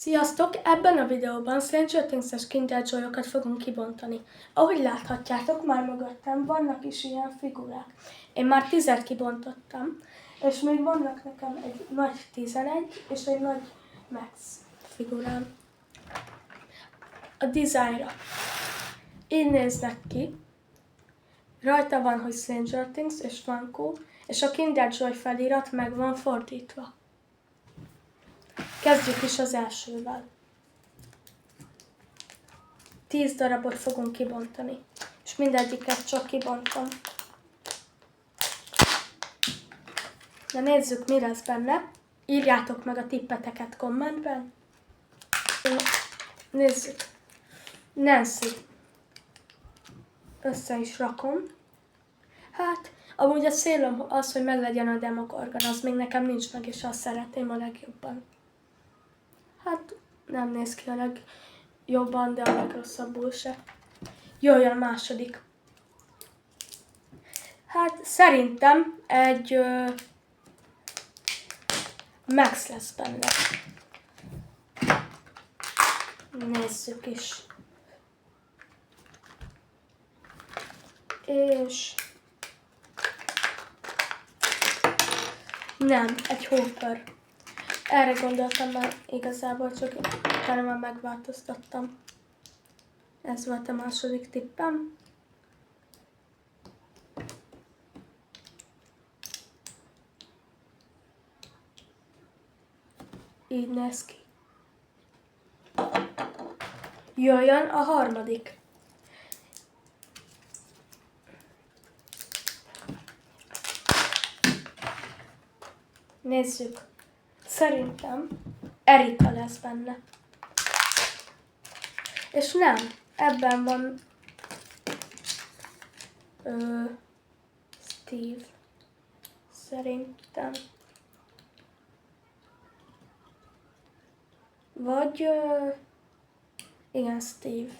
Sziasztok! Ebben a videóban Stranger Things-es Kinder Joy-okat fogunk kibontani. Ahogy láthatjátok, már mögöttem vannak is ilyen figurák. Én már 10 kibontottam, és még vannak nekem egy nagy 11 és egy nagy Max figurám. A dizájnra. Így néznek ki. Rajta van, hogy Stranger Things és Funko, és a Kinder Joy felirat meg van fordítva. Kezdjük is az elsővel. 10 darabot fogunk kibontani, és mindegyiket csak kibontom. Na nézzük, mi lesz benne. Írjátok meg a tippeteket kommentben. Nézzük. Nancy. Össze is rakom. Hát, amúgy a célom az, hogy meglegyen a Demogorgon, az még nekem nincs meg, és azt szeretném a legjobban. Hát, nem néz ki a legjobban, de a legrosszabbul se. Jöjjön a második. Hát, szerintem egy Max lesz benne. Nézzük is. És... nem, egy Hopper. Erre gondoltam már igazából, csak utána már megváltoztattam. Ez volt a második tippem. Így néz ki. Jöjjön a harmadik. Nézzük. Szerintem Erika lesz benne. És nem, ebben van Steve. Szerintem. Vagy igen, Steve.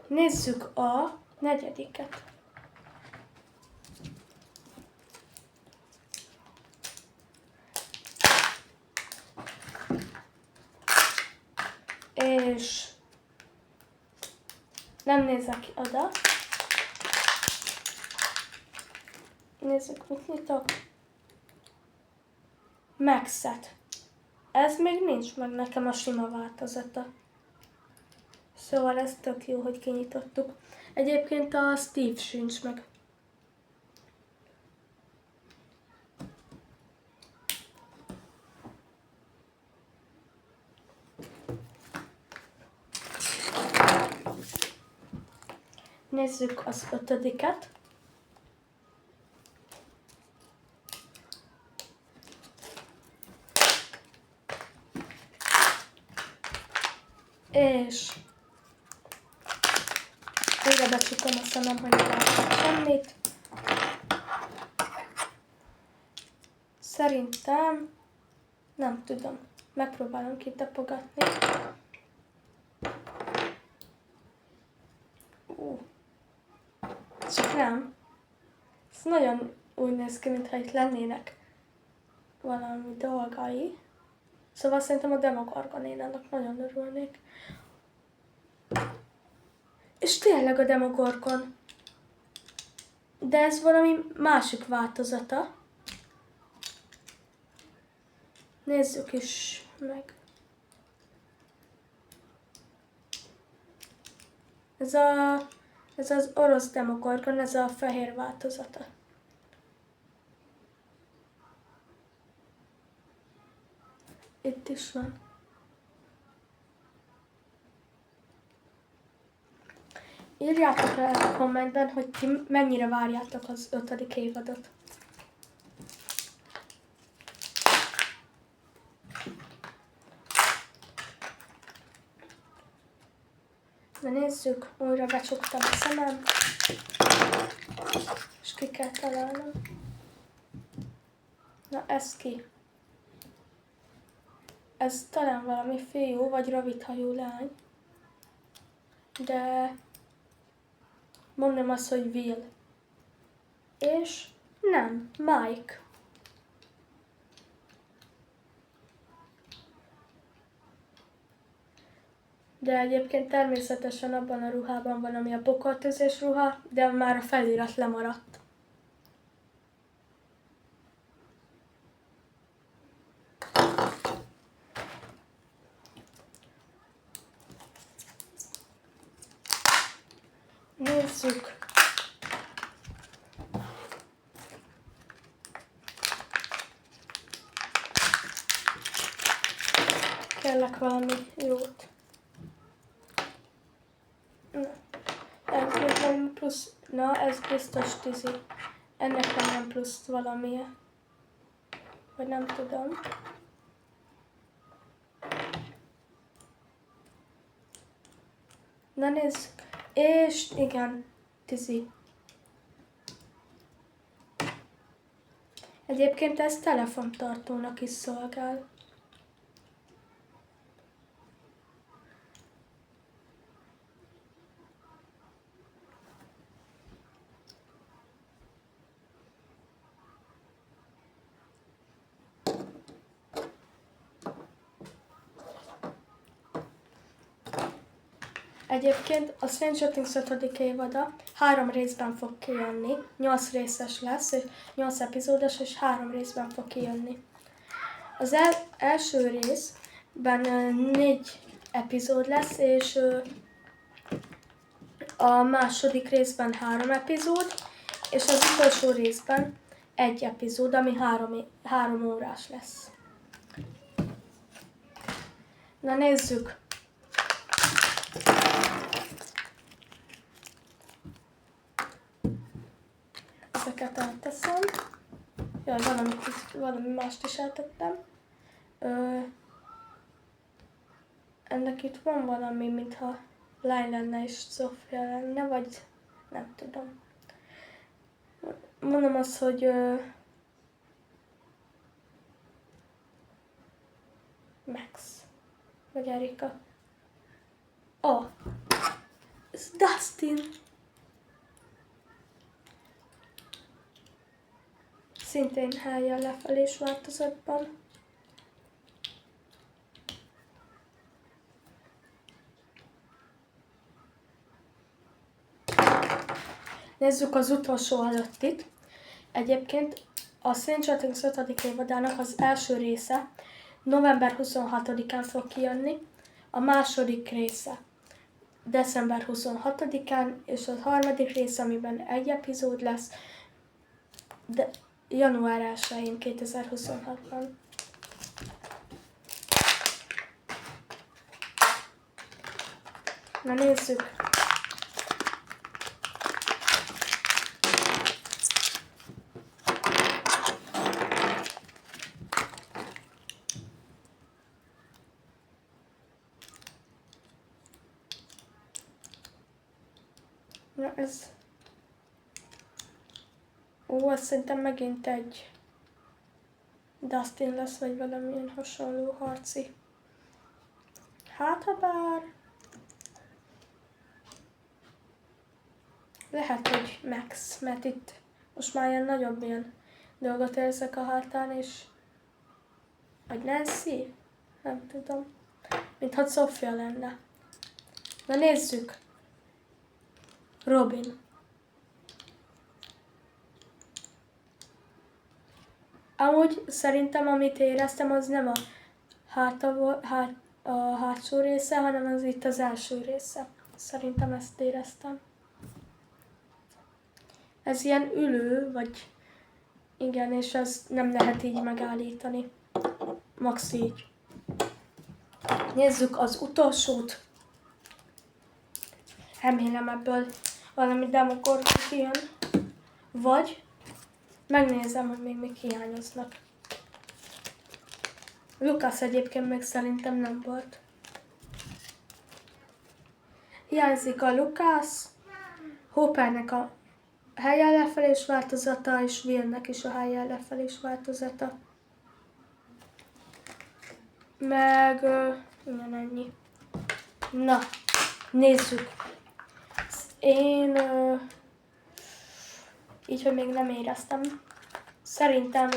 Nézzük a negyediket. És nem nézek ki oda. Nézzük, mit nyitok. Maxet. Ez még nincs meg nekem a sima változata. Szóval ez tök jó, hogy kinyitottuk. Egyébként a Steve sincs meg. Nézzük az ötödiket. És újra becsukom a szemem, hogy ne látok semmit. Szerintem nem tudom. Megpróbálom kitapogatni. Csak nem. Ez nagyon úgy néz ki, mintha itt lennének valami dolgai. Szóval szerintem a Demogorgonénának nagyon örülnék. És tényleg a Demogorgon. De ez valami másik változata. Nézzük is meg. Ez az orosz Demogorgon, ez a fehér változata. Itt is van. Írjátok le a kommentben, hogy ti mennyire várjátok az 5. évadot. Na nézzük, újra becsuktam a szemem, és ki kell találnom. Na ez ki? Ez talán valami fiú, vagy rövidhajú lány. De mondom azt, hogy Will. És nem, Mike. De egyébként természetesen abban a ruhában van, ami a pokoltűzés ruha, de már a felirat lemaradt. Nézzük. Kérlek valami jót. Ez biztos 10. Ennek nem plusz valamilyen. Vagy nem tudom. Na nézzük. És igen, 10. Egyébként ez telefontartónak is szolgál. Egyébként a Stranger Things 5. évada 3 részben fog kijönni, 8 részes lesz, 8 epizódos, és 3 részben fog kijönni. Az első részben 4 epizód lesz, és a második részben 3 epizód, és az utolsó részben 1 epizód, ami 3 órás lesz. Na nézzük! Ezeket elteszem. Jaj, valami mást is eltettem. Ennek itt van valami, mintha lány lenne és Sofia lenne, vagy nem tudom. Mondom azt, hogy Max, vagy Erika. Ez Dustin. Szintén helyen lefelés változatban. Nézzük az utolsó előttit. Egyébként a Stranger Things 5. évadának az első része november 26-án fog kijönni, a második része december 26-án, és a harmadik része, amiben 1 epizód lesz, de január 1-én 2026-ban. Na nézzük! Na ez... azt szerintem megint egy Dustin lesz, vagy valamilyen hasonló harci. Hát ha bár... Lehet, hogy Max, mert itt most már ilyen nagyobb ilyen dolgot érzek a hátán, és... Vagy Nancy? Nem tudom. Mintha Sofia lenne. Na nézzük! Robin. Amúgy szerintem, amit éreztem, az nem a hátsó része, hanem az itt az első része. Szerintem ezt éreztem. Ez ilyen ülő, vagy igen, és ezt nem lehet így megállítani. Max így. Nézzük az utolsót. Remélem ebből valami demokor kijön. Vagy megnézem, hogy még mik hiányoznak. Lucas egyébként még szerintem nem volt. Hiányzik a Lucas, Hoppernek a helyen lefelés változata, és Willnek is a helyen lefelés változata. Meg igen, ennyi. Na, nézzük. Én így, hogy még nem éreztem. Szerintem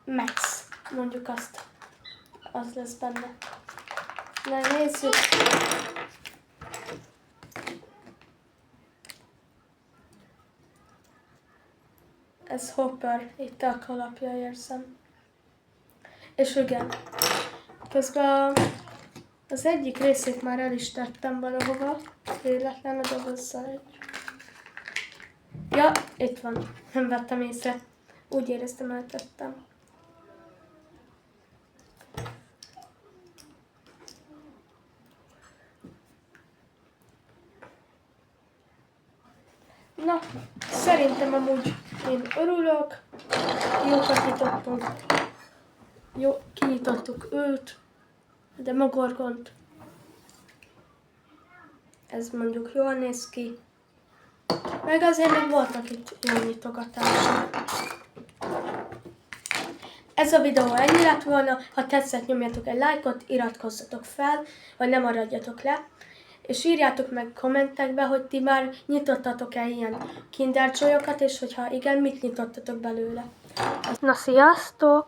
Max, mondjuk azt. az lesz benne. Na nézzük. Ez Hopper, itt a kalapja érzem. És igen, közben az egyik részét már el is tettem valahova, véletlen a dobozzal egy. Ja, itt van, nem vettem észre. Úgy éreztem, eltettem. Na, szerintem amúgy én örülök. Jókat nyitottunk. Jó, kinyitottuk őt, de Mogorgont. Ez mondjuk jól néz ki. Meg azért még voltak itt jó nyitogatások. Ez a videó ennyi lett volna. Ha tetszett, nyomjatok egy lájkot, iratkozzatok fel, vagy ne maradjatok le. És írjátok meg kommentekbe, hogy ti már nyitottatok-e ilyen Kinder Joy-okat, és hogyha igen, mit nyitottatok belőle. Na, sziasztok!